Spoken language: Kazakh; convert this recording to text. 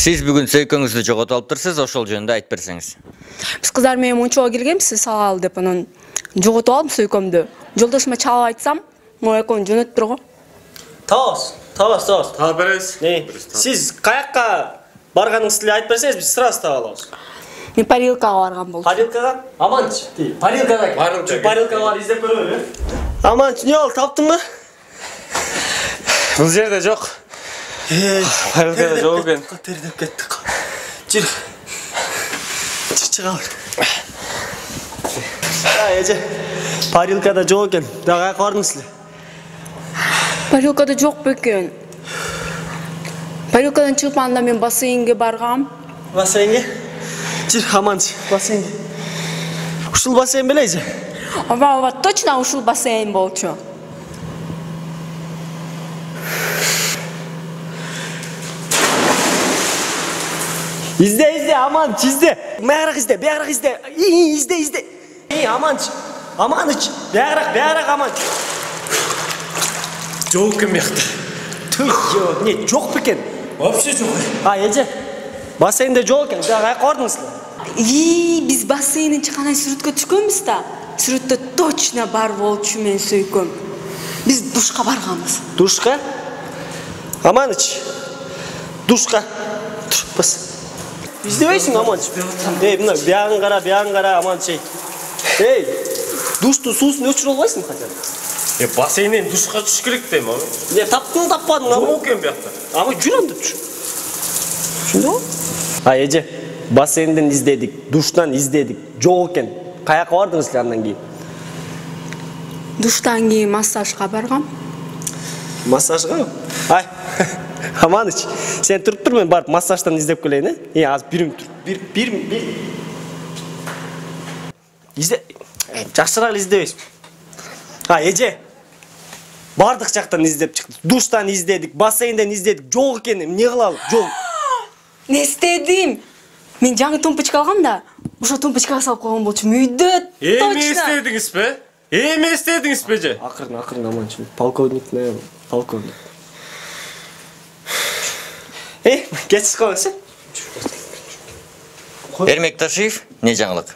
Сиз бүгүн сөйкөңүздү жоготуп алыптырсыз, ошол жөнүндө айтып берсеңиз. Биз кыздар менен мончого келгенбиз, салалы деп анан жоготуп алып сөйкөмдү. Жолдошума чалып айтсам, могу экөөнү жөнөттүр го. Табыз. Таап беребиз. Сиз каякка барганыңызды эле айтып берсеңиз, биз сразу таап алабыз. Мен парилкага барган болчу. Парилкага? Аманч, парилкага. Парилкага бар, издеп көрөбү. Аманч, эмне болду, таптыңбы? Бул жерде жок. Парилкада жок экен. Тердеп кеттик. Жүр. Чыга бер. Эже, парилкада жок экен. Дагы каяка бардыңыз эле? Парилкада жок бекен. Парилкадан чыгып анда мен бассейнге баргам. Бассейнге? Жүр, Аманч, бассейнге. Ушул бассейн беле эже? Ооба, точно ушул бассейн болчу. İzle, Amanç, izle. Beğerak izle, beğerak izle. İyi, izle. İyi, Amanç. Amanç, beğerak Amanç. Жок экен бияқта. Tüh, ne, çok beken. Вообще жок. Ha, Ece. Бассейнде жоқ екен, каяка бардыңыздар? Биз бассейндин чыккандан сүрөткө түшкөнбүз да. Сүрөттө точно бар болчу мен сөйкөм. Биз душка барганбыз. Душка? Аманыч. Душка. Тур, бас. İzlebeysin Amanç. Мына бияғын қара Аманч. Душту сусын өчүрө албайсың качан? Бассейнен душка түш керек дейм ау. Не, таптың таппадың ама? Жок экен бияқта. Ама жүр анда түш. Түшүндүңбү? Эже, бассейнден издедик, душтан издедик. Жок экен. Каяка бардыңыз эле андан кийин? Душтан кийин массажга баргам. Массажга? Ай, Аманыч, сен туруп тур, мен барып массаждан издеп келейин, Аз бирим тур. Бир. Изде. Жакшыраак издебейсиң. Эже. Бардык жактан издеп чыктык. Душтан издедик, бассейнден издедик. Жок экен, эмне кылалы? Жок. Не истедим? Мен жаңы тумпочка алгам да, ошо тумпочкага салып койгон болчумун. Үйдө точно. Эме истедиңиз бе же? Акырын Аманч. Полковник. Кетип калыңыз. Эрмек Ташиев, не жаңылык?